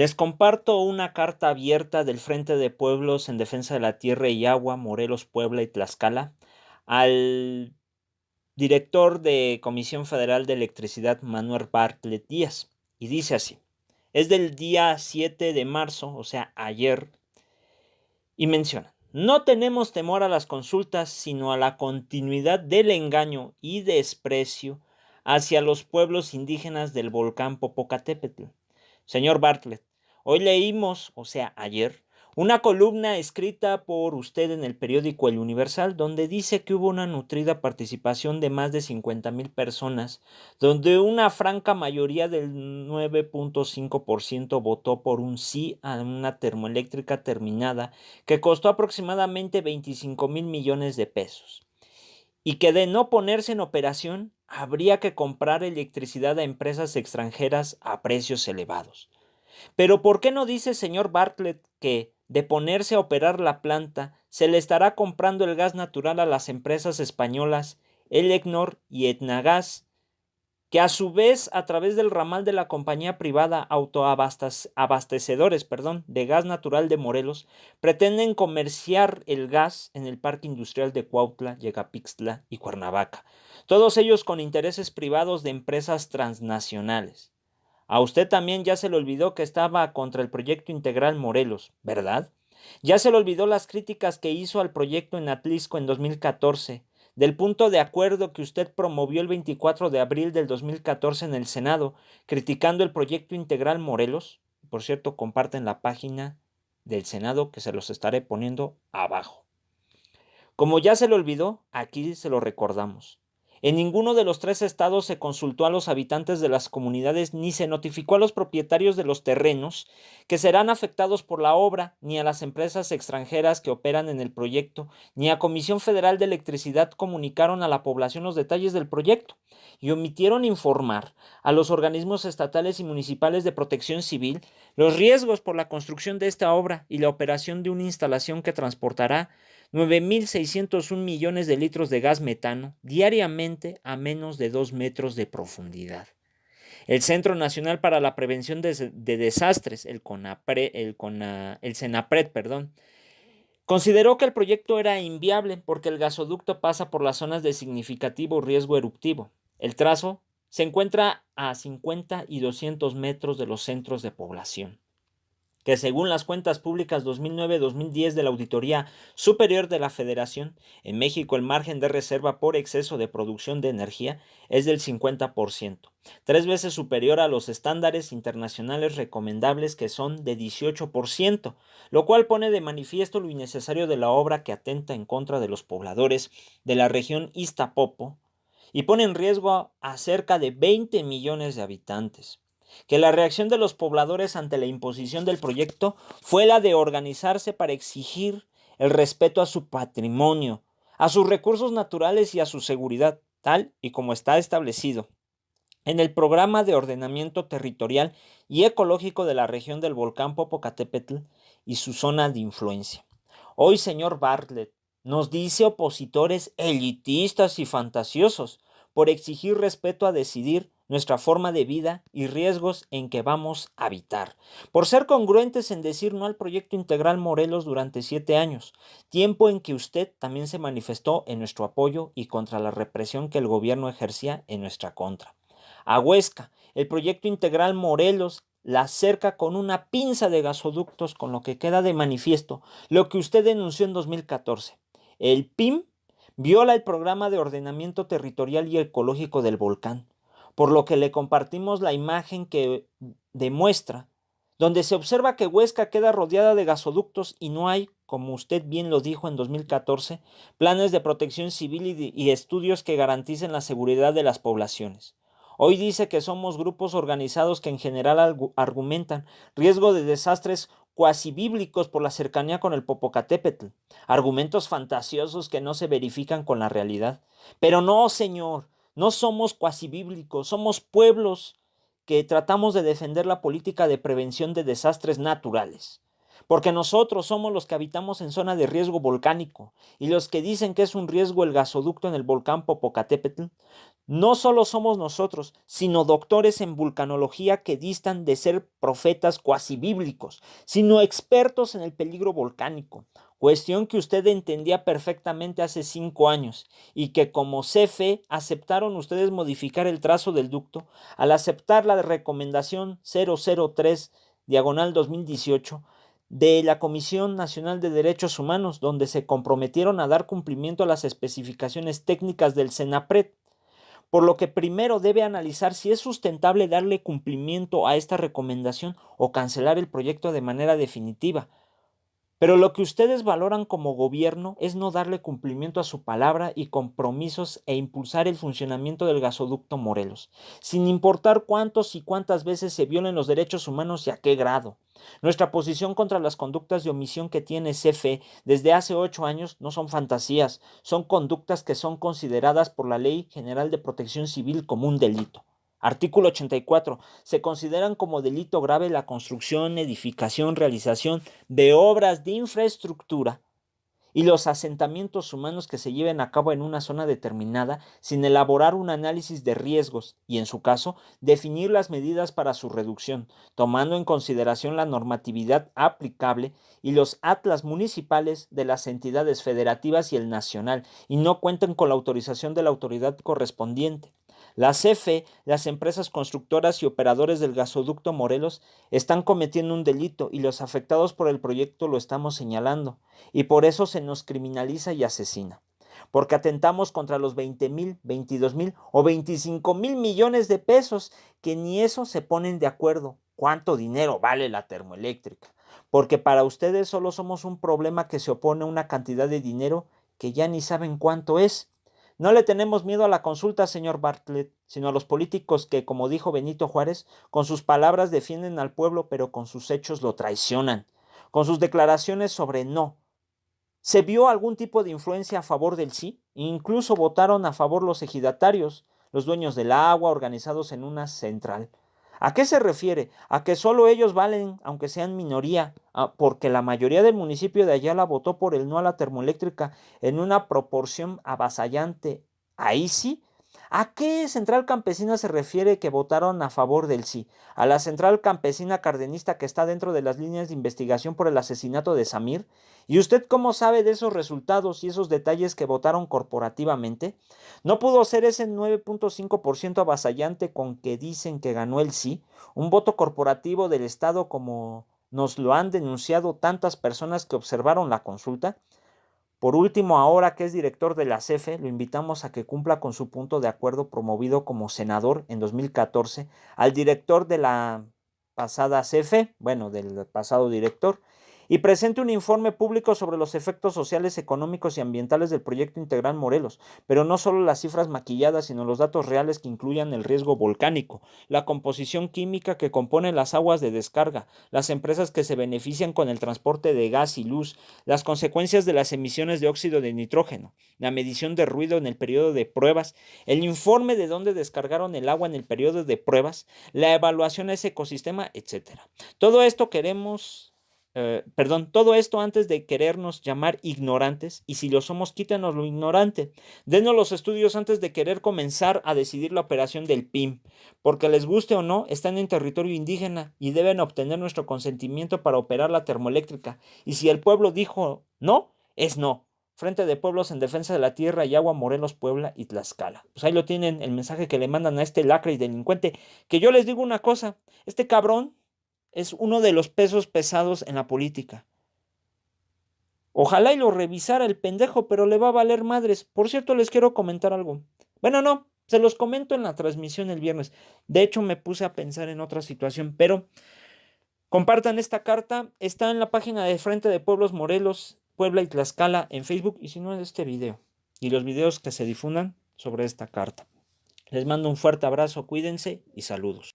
Les comparto una carta abierta del Frente de Pueblos en Defensa de la Tierra y Agua, Morelos, Puebla y Tlaxcala, al director de Comisión Federal de Electricidad, Manuel Bartlett Díaz, y dice así: es del día 7 de marzo, o sea, ayer, y menciona: no tenemos temor a las consultas, sino a la continuidad del engaño y desprecio hacia los pueblos indígenas del volcán Popocatépetl. Señor Bartlett, hoy leímos, o sea, ayer, una columna escrita por usted en el periódico El Universal, donde dice que hubo una nutrida participación de más de 50,000 personas, donde una franca mayoría del 9.5% votó por un sí a una termoeléctrica terminada que costó aproximadamente 25,000 millones de pesos, y que de no ponerse en operación habría que comprar electricidad a empresas extranjeras a precios elevados. Pero ¿por qué no dice, señor Bartlett, que de ponerse a operar la planta se le estará comprando el gas natural a las empresas españolas Elecnor y Etnagas, que a su vez, a través del ramal de la compañía privada Autoabastecedores de gas natural de Morelos, pretenden comerciar el gas en el parque industrial de Cuautla, Yecapixtla y Cuernavaca, todos ellos con intereses privados de empresas transnacionales? A usted también ya se le olvidó que estaba contra el proyecto integral Morelos, ¿verdad? Ya se le olvidó las críticas que hizo al proyecto en Atlisco en 2014, del punto de acuerdo que usted promovió el 24 de abril del 2014 en el Senado, criticando el proyecto integral Morelos. Por cierto, comparten la página del Senado, que se los estaré poniendo abajo. Como ya se le olvidó, aquí se lo recordamos. En ninguno de los tres estados se consultó a los habitantes de las comunidades ni se notificó a los propietarios de los terrenos que serán afectados por la obra, ni a las empresas extranjeras que operan en el proyecto, ni a Comisión Federal de Electricidad comunicaron a la población los detalles del proyecto y omitieron informar a los organismos estatales y municipales de protección civil los riesgos por la construcción de esta obra y la operación de una instalación que transportará 9,601 millones de litros de gas metano diariamente a menos de 2 metros de profundidad. El Centro Nacional para la Prevención de Desastres, el CENAPRED, consideró que el proyecto era inviable porque el gasoducto pasa por las zonas de significativo riesgo eruptivo. El trazo se encuentra a 50 y 200 metros de los centros de población, que según las cuentas públicas 2009-2010 de la Auditoría Superior de la Federación, en México el margen de reserva por exceso de producción de energía es del 50%, 3 veces superior a los estándares internacionales recomendables, que son de 18%, lo cual pone de manifiesto lo innecesario de la obra, que atenta en contra de los pobladores de la región Iztapopo y pone en riesgo a cerca de 20 millones de habitantes. Que la reacción de los pobladores ante la imposición del proyecto fue la de organizarse para exigir el respeto a su patrimonio, a sus recursos naturales y a su seguridad, tal y como está establecido en el Programa de Ordenamiento Territorial y Ecológico de la región del volcán Popocatépetl y su zona de influencia. Hoy, señor Bartlett, nos dice opositores elitistas y fantasiosos por exigir respeto a decidir nuestra forma de vida y riesgos en que vamos a habitar, por ser congruentes en decir no al proyecto integral Morelos durante 7 años, tiempo en que usted también se manifestó en nuestro apoyo y contra la represión que el gobierno ejercía en nuestra contra. A Huesca, el proyecto integral Morelos la cerca con una pinza de gasoductos, con lo que queda de manifiesto lo que usted denunció en 2014. El PIM viola el programa de ordenamiento territorial y ecológico del volcán, por lo que le compartimos la imagen que demuestra, donde se observa que Huesca queda rodeada de gasoductos y no hay, como usted bien lo dijo en 2014, planes de protección civil y estudios que garanticen la seguridad de las poblaciones. Hoy dice que somos grupos organizados que en general argumentan riesgo de desastres cuasi bíblicos por la cercanía con el Popocatépetl, argumentos fantasiosos que no se verifican con la realidad. Pero no, señor, no somos cuasi bíblicos, somos pueblos que tratamos de defender la política de prevención de desastres naturales. porque nosotros somos los que habitamos en zona de riesgo volcánico y los que dicen que es un riesgo el gasoducto en el volcán Popocatépetl. No solo somos nosotros, sino doctores en vulcanología que distan de ser profetas cuasi bíblicos, sino expertos en el peligro volcánico, cuestión que usted entendía perfectamente hace 5 años y que como CFE aceptaron ustedes modificar el trazo del ducto al aceptar la recomendación 003/2018 de la Comisión Nacional de Derechos Humanos, donde se comprometieron a dar cumplimiento a las especificaciones técnicas del CENAPRED, por lo que primero debe analizar si es sustentable darle cumplimiento a esta recomendación o cancelar el proyecto de manera definitiva. Pero lo que ustedes valoran como gobierno es no darle cumplimiento a su palabra y compromisos e impulsar el funcionamiento del gasoducto Morelos, sin importar cuántos y cuántas veces se violen los derechos humanos y a qué grado. Nuestra posición contra las conductas de omisión que tiene CFE desde hace 8 años no son fantasías, son conductas que son consideradas por la Ley General de Protección Civil como un delito. Artículo 84. Se consideran como delito grave la construcción, edificación, realización de obras de infraestructura y los asentamientos humanos que se lleven a cabo en una zona determinada sin elaborar un análisis de riesgos y, en su caso, definir las medidas para su reducción, tomando en consideración la normatividad aplicable y los atlas municipales de las entidades federativas y el nacional, y no cuenten con la autorización de la autoridad correspondiente. La CFE, las empresas constructoras y operadores del gasoducto Morelos están cometiendo un delito y los afectados por el proyecto lo estamos señalando, y por eso se nos criminaliza y asesina, porque atentamos contra los 20,000, 22,000 o 25,000 millones de pesos, que ni eso se ponen de acuerdo. ¿Cuánto dinero vale la termoeléctrica? Porque para ustedes solo somos un problema que se opone a una cantidad de dinero que ya ni saben cuánto es. No le tenemos miedo a la consulta, señor Bartlett, sino a los políticos que, como dijo Benito Juárez, con sus palabras defienden al pueblo, pero con sus hechos lo traicionan. Con sus declaraciones sobre no, ¿se vio algún tipo de influencia a favor del sí? Incluso votaron a favor los ejidatarios, los dueños del agua, organizados en una central. ¿A qué se refiere? A que solo ellos valen, aunque sean minoría, porque la mayoría del municipio de Ayala votó por el no a la termoeléctrica en una proporción avasallante. Ahí sí. ¿A qué central campesina se refiere que votaron a favor del sí? ¿A la central campesina cardenista que está dentro de las líneas de investigación por el asesinato de Samir? ¿Y usted cómo sabe de esos resultados y esos detalles que votaron corporativamente? ¿No pudo ser ese 9.5% avasallante con que dicen que ganó el sí, un voto corporativo del Estado como nos lo han denunciado tantas personas que observaron la consulta? Por último, ahora que es director de la CFE, lo invitamos a que cumpla con su punto de acuerdo promovido como senador en 2014 al director de la pasada CFE, bueno, del pasado director, y presente un informe público sobre los efectos sociales, económicos y ambientales del proyecto Integral Morelos, pero no solo las cifras maquilladas, sino los datos reales que incluyan el riesgo volcánico, la composición química que compone las aguas de descarga, las empresas que se benefician con el transporte de gas y luz, las consecuencias de las emisiones de óxido de nitrógeno, la medición de ruido en el periodo de pruebas, el informe de dónde descargaron el agua en el periodo de pruebas, la evaluación a ese ecosistema, etcétera. Todo esto todo esto antes de querernos llamar ignorantes, y si lo somos, quítenos lo ignorante. Denos los estudios antes de querer comenzar a decidir la operación del PIM, porque les guste o no, están en territorio indígena y deben obtener nuestro consentimiento para operar la termoeléctrica. Y si el pueblo dijo no, es no. Frente de Pueblos en Defensa de la Tierra y Agua, Morelos, Puebla y Tlaxcala. Pues ahí lo tienen, el mensaje que le mandan a este lacra y delincuente. Que yo les digo una cosa, este cabrón es uno de los pesos pesados en la política. Ojalá y lo revisara el pendejo, pero le va a valer madres. Por cierto, les quiero comentar algo. Bueno, no, se los comento en la transmisión el viernes. De hecho, me puse a pensar en otra situación, pero compartan esta carta. Está en la página de Frente de Pueblos Morelos, Puebla y Tlaxcala en Facebook, y si no, en este video. Y los videos que se difundan sobre esta carta. Les mando un fuerte abrazo, cuídense y saludos.